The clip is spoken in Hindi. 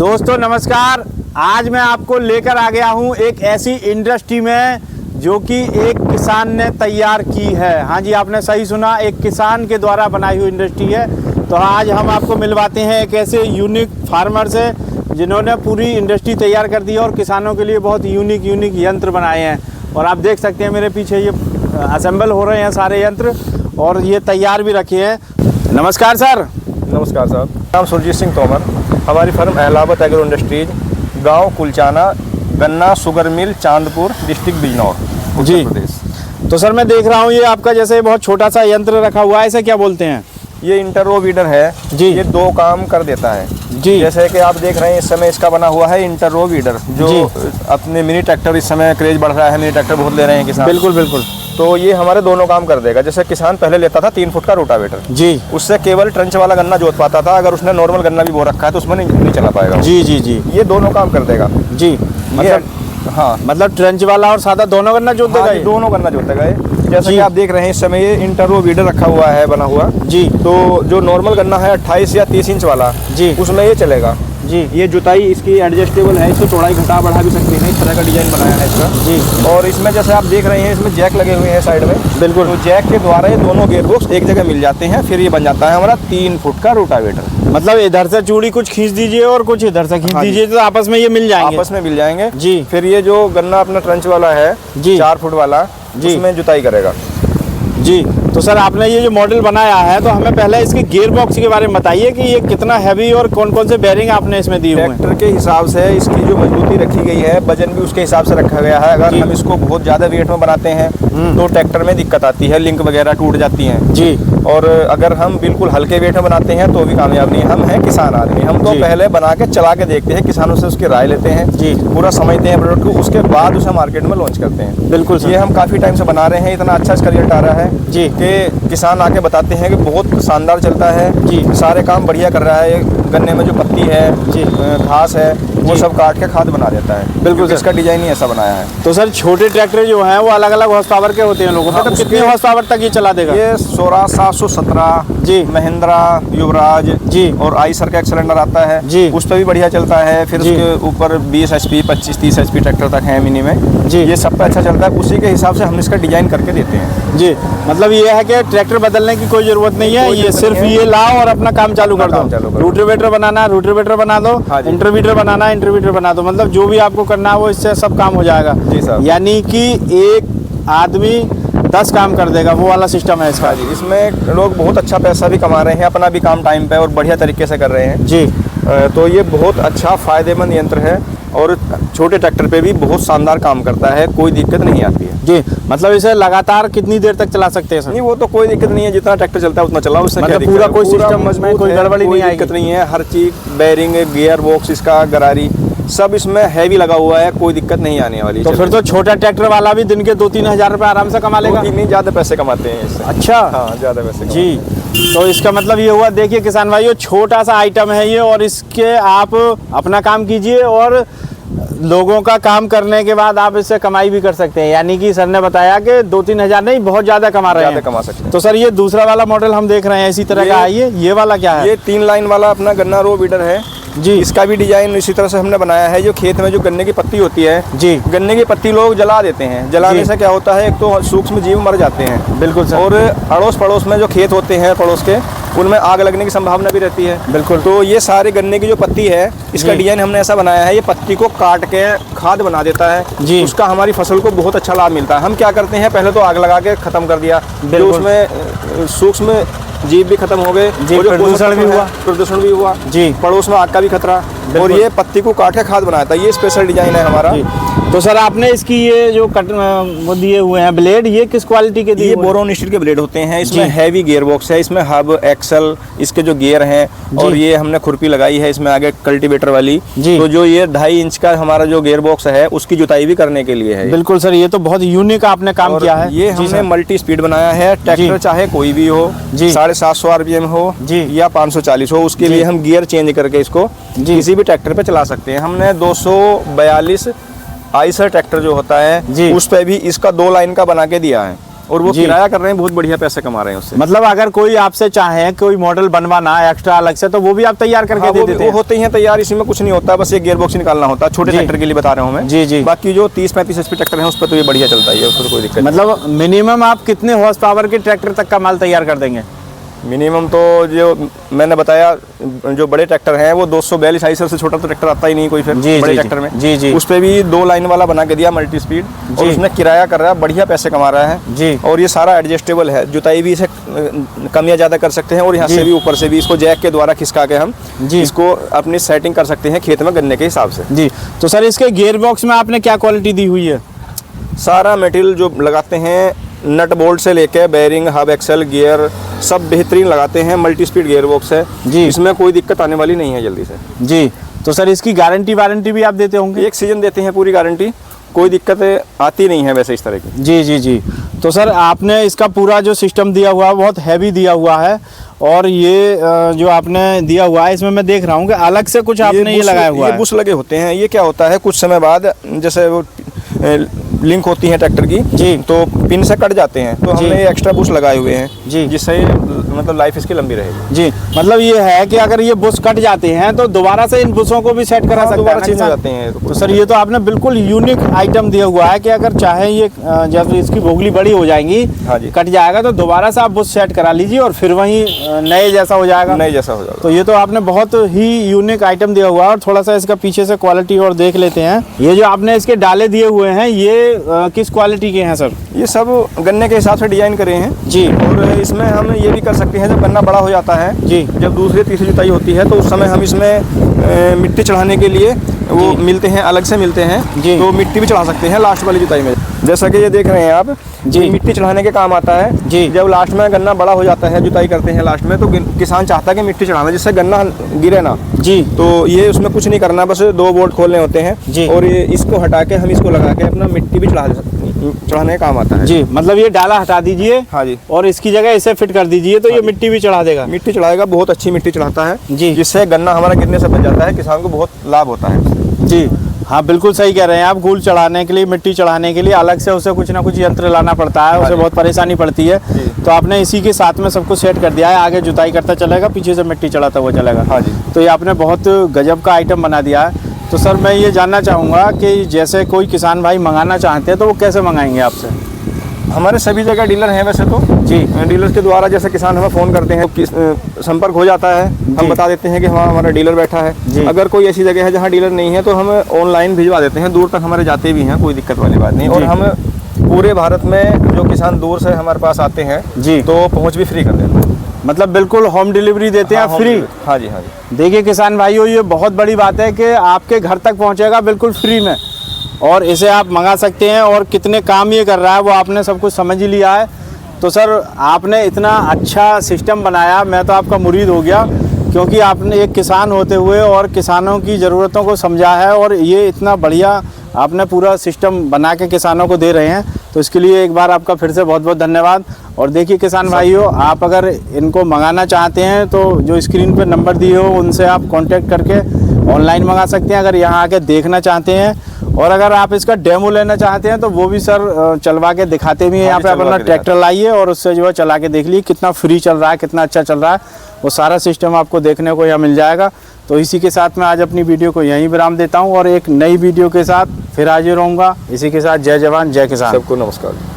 दोस्तों नमस्कार। आज मैं आपको लेकर आ गया हूं एक ऐसी इंडस्ट्री में जो कि एक किसान ने तैयार की है। हाँ जी, आपने सही सुना, एक किसान के द्वारा बनाई हुई इंडस्ट्री है। तो आज हम आपको मिलवाते हैं एक ऐसे यूनिक फार्मर से जिन्होंने पूरी इंडस्ट्री तैयार कर दी है और किसानों के लिए बहुत यूनिक यंत्र बनाए हैं। और आप देख सकते हैं मेरे पीछे ये असेंबल हो रहे हैं सारे यंत्र और ये तैयार भी रखे हैं। नमस्कार सर। नमस्कार साहब, नाम सुरजीत सिंह तोमर। हमारी फर्म अहलावत एग्रो इंडस्ट्रीज, गांव कुलचाना, गन्ना sugar mill, Chandpur, district Bijnor, Uttar Pradesh. तो सर मैं देख रहा हूँ ये आपका जैसे बहुत छोटा सा यंत्र रखा हुआ है, इसे क्या बोलते हैं? ये इंटररो वीडर है जी। ये दो काम कर देता है जी। जैसे कि आप देख रहे हैं इस समय इसका बना हुआ है इंटररो वीडर, जो अपने मिनी ट्रैक्टर, इस समय क्रेज बढ़ रहा है, मिनी ट्रैक्टर बहुत ले रहे हैं किसान। बिल्कुल बिल्कुल। तो ये हमारे दोनों काम कर देगा। जैसे किसान पहले लेता था 3 फुट का रोटावेटर जी, उससे केवल ट्रंच वाला गन्ना जोत पाता था। अगर उसने नॉर्मल गन्ना भी बो रखा है तो उसमें नहीं चला पाएगा। जी जी जी। ये दोनों काम कर देगा जी मतलब ट्रेंच वाला और सादा दोनों गन्ना जोत देगा। ये दोनों गन्ना जोतेगा ये। जैसे कि आप देख रहे हैं इस समय ये इंटररो वीडर रखा हुआ है बना हुआ जी। तो जो नॉर्मल गन्ना है 28 या 30 इंच वाला जी, उसमें ये चलेगा जी। ये जुताई इसकी एडजस्टेबल है, इसको चौड़ाई घटा बढ़ा भी सकते हैं, इस तरह का डिजाइन बनाया है इसका जी। और इसमें जैसे आप देख रहे हैं इसमें जैक लगे हुए हैं साइड में। बिल्कुल। तो जैक के द्वारा ये दोनों गेयर बॉक्स एक जगह मिल जाते हैं, फिर ये बन जाता है हमारा 3 फुट का रोटावेटर। मतलब इधर से चूड़ी कुछ खींच दीजिए और कुछ इधर से खींच हाँ दीजिए तो आपस में ये मिल जाएंगे। आपस में मिल जाएंगे जी। फिर ये जो गन्ना अपना ट्रंच वाला है जी, 4 फुट वाला जी, उसमें जुताई करेगा जी। तो सर आपने ये जो मॉडल बनाया है तो हमें पहले इसके गियर बॉक्स के बारे में बताइए कि ये कितना हैवी और कौन कौन से बेरिंग आपने इसमें दिए हुए हैं। ट्रैक्टर के हिसाब से इसकी जो मजबूती रखी गई है, वजन भी उसके हिसाब से रखा गया है। अगर हम इसको बहुत ज़्यादा वेट में बनाते हैं तो ट्रैक्टर में दिक्कत आती है, लिंक वगैरह टूट जाती हैं जी। और अगर हम बिल्कुल हल्के वेट में बनाते हैं तो भी कामयाब नहीं। हम हैं किसान आदमी, हम तो पहले बना के चला के देखते हैं, किसानों से उसकी राय लेते हैं जी, पूरा समझते हैं प्रोडक्ट को, उसके बाद उसे मार्केट में लॉन्च करते हैं। बिल्कुल सर। ये हम काफ़ी टाइम से बना रहे हैं, इतना अच्छा इसका रिजल्ट आ रहा है जी कि किसान आके बताते हैं कि बहुत शानदार चलता है जी, सारे काम बढ़िया कर रहा है। गन्ने में जो पत्ती है जी, घास है वो सब काट के खाद बना देता है। बिल्कुल। इसका डिजाइन ही ऐसा बनाया है। तो सर छोटे ट्रैक्टर जो हैं वो अलग अलग हॉर्स पावर के होते हैं लोगों पे, तो कितने हॉर्स पावर तक ये चला देगा? ये 16717 जी, महिंद्रा, युवराज जी और आइसर का एक सिलेंडर आता है जी, उस पर भी बढ़िया चलता है। फिर जी, उसके ऊपर 20 HP 25-30 HP ट्रैक्टर तक है मिनी में जी। ये सब पे अच्छा चलता है। उसी के हिसाब से हम इसका डिजाइन करके देते हैं जी। मतलब ये है कि ट्रैक्टर बदलने की कोई जरूरत नहीं है, ये सिर्फ ये लाओ और अपना काम चालू कर दो। रोटावेटर बनाना है रोटावेटर बना दो, इंटरवीटर बनाना है इंटरवीटर बना दो, मतलब जो भी आपको करना है वो इससे सब काम हो जाएगा। जी साहब। यानी कि एक आदमी 10 काम कर देगा, वो वाला सिस्टम है इसका। जी, इसमें लोग बहुत अच्छा पैसा भी कमा रहे हैं, अपना भी काम टाइम पे और बढ़िया तरीके से कर रहे हैं जी। तो ये बहुत अच्छा फ़ायदेमंद यंत्र है और छोटे ट्रैक्टर पे भी बहुत शानदार काम करता है, कोई दिक्कत नहीं आती है जी। मतलब इसे लगातार कितनी देर तक चला सकते हैं सर? नहीं, वो तो कोई दिक्कत नहीं है, जितना ट्रैक्टर चलता है उतना चलाओ, उससे मतलब क्या पूरा दिक्कत है? कोई सिस्टम में मजबूत कोई है, गड़बड़ी कोई नहीं आएगी? दिक्कत नहीं है। हर चीज़, बैरिंग, गियर बॉक्स, इसका गरारी सब इसमें हैवी लगा हुआ है, कोई दिक्कत नहीं आने वाली। तो फिर तो छोटा ट्रैक्टर वाला भी दिन के 2-3 हज़ार रुपये आराम से कमा लेगा। नहीं, ज़्यादा पैसे कमाते हैं इससे। अच्छा, हाँ, ज़्यादा पैसे जी। तो इसका मतलब ये हुआ, देखिए किसान भाइयों, छोटा सा आइटम है ये और इसके आप अपना काम कीजिए और लोगों का काम करने के बाद आप इससे कमाई भी कर सकते हैं। यानी कि सर ने बताया कि 2-3 हज़ार नहीं, बहुत ज़्यादा कमा रहे हैं, कमा सकते हैं। तो सर ये दूसरा वाला मॉडल हम देख रहे हैं इसी तरह का है। ये वाला क्या है? ये 3 लाइन वाला अपना गन्ना रो वीडर है जी। इसका भी डिजाइन इसी तरह से हमने बनाया है। जो खेत में जो गन्ने की पत्ती होती है जी, गन्ने की पत्ती लोग जला देते हैं, जलाने से क्या होता है, एक तो सूक्ष्म जीव मर जाते हैं। बिल्कुल सर। और अड़ोस पड़ोस में जो खेत होते हैं पड़ोस के, उनमें आग लगने की संभावना भी रहती है। बिल्कुल। तो ये सारे गन्ने की जो पत्ती है इसका डिजाइन हमने ऐसा बनाया है, ये पत्ती को काट के खाद बना देता है जी। उसका हमारी फसल को बहुत अच्छा लाभ मिलता है। हम क्या करते हैं, पहले तो आग लगा के खत्म कर दिया, जो उसमें सूक्ष्म जीव भी खत्म हो गए, प्रदूषण भी हुआ जी, पड़ोस में आग का भी खतरा, और ये पत्ती को काट के खाद बनाता है। ये स्पेशल डिजाइन है हमारा। तो सर आपने इसकी ये जो कट वो दिए हुए हैं ब्लेड, ये किस क्वालिटी के दिए? ये बोरोन स्टील के ब्लेड होते हैं। इसमें हैवी गियर बॉक्स है, इसमें हब, एक्सल, इसके जो गियर हैं, और ये हमने खुरपी लगाई है इसमें आगे कल्टीवेटर वाली। तो जो ये 2.5 इंच का हमारा जो गियर बॉक्स है उसकी जुताई भी करने के लिए है। बिल्कुल सर, ये तो बहुत यूनिक आपने काम किया है। ये हमने मल्टी स्पीड बनाया है। ट्रैक्टर चाहे कोई भी हो, 750 RPM हो या 540 हो, उसके लिए हम गियर चेंज करके इसको किसी भी ट्रैक्टर पे चला सकते हैं। हमने 242 आइसर ट्रैक्टर जो होता है उस पे भी इसका 2 लाइन का बना के दिया है। और वो किराया कर रहे हैं, बहुत बढ़िया पैसे कमा रहे हैं उससे। मतलब अगर कोई आपसे चाहे कोई मॉडल बनवाना है एक्स्ट्रा अलग से, तो वो भी आप तैयार करके दे देते हैं? वो होते ही हैं तैयार, इसमें कुछ नहीं होता, बस एक गियर बॉक्स निकालना होता है। छोटे ट्रैक्टर के लिए बता रहा हूँ मैं। जी जी। बाकी जो 30-35 HP ट्रैक्टर है उस पर तो ये बढ़िया चलता है, उसको कोई दिक्कत। मतलब मिनिमम आप कितने हॉर्स पावर के ट्रैक्टर तक का माल तैयार कर देंगे? मिनिमम तो जो मैंने बताया, जो बड़े ट्रैक्टर हैं वो 242 आईसर से छोटा तो ट्रैक्टर आता ही नहीं कोई, फिर बड़े ट्रैक्टर में। जी जी। उस पे भी 2 लाइन वाला बना के दिया मल्टी स्पीड, और उसने किराया कर रहा है, बढ़िया पैसे कमा रहा है जी। और ये सारा एडजस्टेबल है, जुताई भी इसे कम या ज़्यादा कर सकते हैं, और यहाँ से भी ऊपर से भी इसको जैक के द्वारा खिसका के हम इसको अपनी सेटिंग कर सकते हैं खेत में गन्ने के हिसाब से। जी। तो सर इसके गियर बॉक्स में आपने क्या क्वालिटी दी हुई है? सारा मटेरियल जो लगाते हैं, नट बोल्ट से लेके बेयरिंग, हब, एक्सल, गियर सब बेहतरीन लगाते हैं। मल्टी स्पीड गियर बॉक्स है जी, इसमें कोई दिक्कत आने वाली नहीं है जल्दी से। जी। तो सर इसकी गारंटी वारंटी भी आप देते होंगे? 1 सीजन देते हैं पूरी गारंटी, कोई दिक्कत आती नहीं है वैसे इस तरह की। जी जी जी। तो सर आपने इसका पूरा जो सिस्टम दिया हुआ है बहुत हैवी दिया हुआ है, और ये जो आपने दिया हुआ है इसमें मैं देख रहा हूँ कि अलग से कुछ आपने ये लगाया हुआ है। ये बुश लगे होते हैं। ये क्या होता है, कुछ समय बाद जैसे वो लिंक होती है ट्रैक्टर की जी, तो पिन से कट जाते हैं, तो हमने ये एक्स्ट्रा बुश लगाए हुए हैं जी, जिससे मतलब लाइफ इसकी लंबी रहेगी। जी। मतलब ये है कि अगर ये बुश कट जाते हैं तो दोबारा से इन बुशों को भी सेट करा सकते हैं, दोबारा चेंज हो जाते हैं। तो सर ये तो आपने बिल्कुल यूनिक आइटम दिया हुआ है कि अगर चाहे ये जब इसकी बोगली बड़ी हो जाएंगी, हाँ जी, कट जाएगा तो दोबारा से आप बुश सेट करा लीजिए और फिर वही नए जैसा हो जाएगा, नए जैसा हो जाएगा। तो ये तो आपने बहुत ही यूनिक आइटम दिया हुआ है। और थोड़ा सा इसका पीछे से क्वालिटी और देख लेते हैं। ये जो आपने इसके डाले दिए हुए हैं ये किस क्वालिटी के हैं सर? ये सब गन्ने के हिसाब से डिजाइन करे हैं जी, और इसमें हम ये भी कर सकते हैं, जब गन्ना बड़ा हो जाता है जी, जब दूसरी तीसरी जुताई होती है तो उस समय हम इसमें मिट्टी चढ़ाने के लिए वो मिलते हैं, अलग से मिलते हैं, तो मिट्टी भी चढ़ा सकते हैं लास्ट वाली जुताई में। जैसा कि ये देख रहे हैं आप जी, मिट्टी चढ़ाने के काम आता है जी। जब लास्ट में गन्ना बड़ा हो जाता है, जुताई करते हैं लास्ट में, तो किसान चाहता है कि मिट्टी चढ़ाना जिससे गन्ना गिरे ना जी, तो ये उसमें कुछ नहीं करना, बस 2 बोल्ट खोलने होते हैं जी, और ये इसको हटा के हम इसको लगा के अपना मिट्टी भी चढ़ाने का काम आता है जी। मतलब ये डाला हटा दीजिए, हाँ जी, और इसकी जगह इसे फिट कर दीजिए तो ये मिट्टी भी चढ़ा देगा। मिट्टी चढ़ाएगा, बहुत अच्छी मिट्टी चढ़ाता है जी, जिससे गन्ना हमारा गिरने से बच जाता है, किसान को बहुत लाभ होता है जी। हाँ बिल्कुल सही कह रहे हैं आप। गूल चढ़ाने के लिए, मिट्टी चढ़ाने के लिए अलग से उसे कुछ ना कुछ यंत्र लाना पड़ता है, उसे बहुत परेशानी पड़ती है, तो आपने इसी के साथ में सब कुछ सेट कर दिया है। आगे जुताई करता चलेगा, पीछे से मिट्टी चढ़ाता हुआ चलेगा। हाँ जी, तो ये आपने बहुत गजब का आइटम बना दिया है। तो सर मैं ये जानना चाहूँगा कि जैसे कोई किसान भाई मंगाना चाहते हैं तो वो कैसे मंगाएंगे आपसे? हमारे सभी जगह डीलर हैं वैसे तो जी, डीलर के द्वारा जैसे किसान हमें फ़ोन करते हैं तो संपर्क हो जाता है, हम बता देते हैं कि हाँ हमारा डीलर बैठा है। अगर कोई ऐसी जगह है जहाँ डीलर नहीं है तो हम ऑनलाइन भिजवा देते हैं, दूर तक हमारे जाते भी हैं, कोई दिक्कत वाली बात नहीं। और हम पूरे भारत में जो किसान दूर से हमारे पास आते हैं जी, तो पहुँच भी फ्री कर देते हैं। मतलब बिल्कुल होम डिलीवरी देते हैं फ्री? हाँ जी, हाँ जी। देखिए किसान भाइयों, ये बहुत बड़ी बात है कि आपके घर तक पहुँचेगा बिल्कुल फ्री में, और इसे आप मंगा सकते हैं। और कितने काम ये कर रहा है वो आपने सब कुछ समझ ही लिया है। तो सर आपने इतना अच्छा सिस्टम बनाया, मैं तो आपका मुरीद हो गया, क्योंकि आपने एक किसान होते हुए और किसानों की ज़रूरतों को समझा है, और ये इतना बढ़िया आपने पूरा सिस्टम बना के किसानों को दे रहे हैं। तो इसके लिए एक बार आपका फिर से बहुत बहुत धन्यवाद। और देखिए किसान भाइयों, आप अगर इनको मंगाना चाहते हैं तो जो स्क्रीन पर नंबर दिए हो उनसे आप कॉन्टेक्ट करके ऑनलाइन मंगा सकते हैं, अगर यहाँ आके देखना चाहते हैं। और अगर आप इसका डेमो लेना चाहते हैं तो वो भी सर चलवा के दिखाते भी हैं। यहाँ पे अपना ट्रैक्टर लाइए और उससे जो है चला के देख लीजिए कितना फ्री चल रहा है, कितना अच्छा चल रहा है, वो सारा सिस्टम आपको देखने को यहाँ मिल जाएगा। तो इसी के साथ मैं आज अपनी वीडियो को यहीं विराम देता हूँ, और एक नई वीडियो के साथ फिर हाजिर रहूँगा। इसी के साथ जय जवान जय किसान। सबको नमस्कार।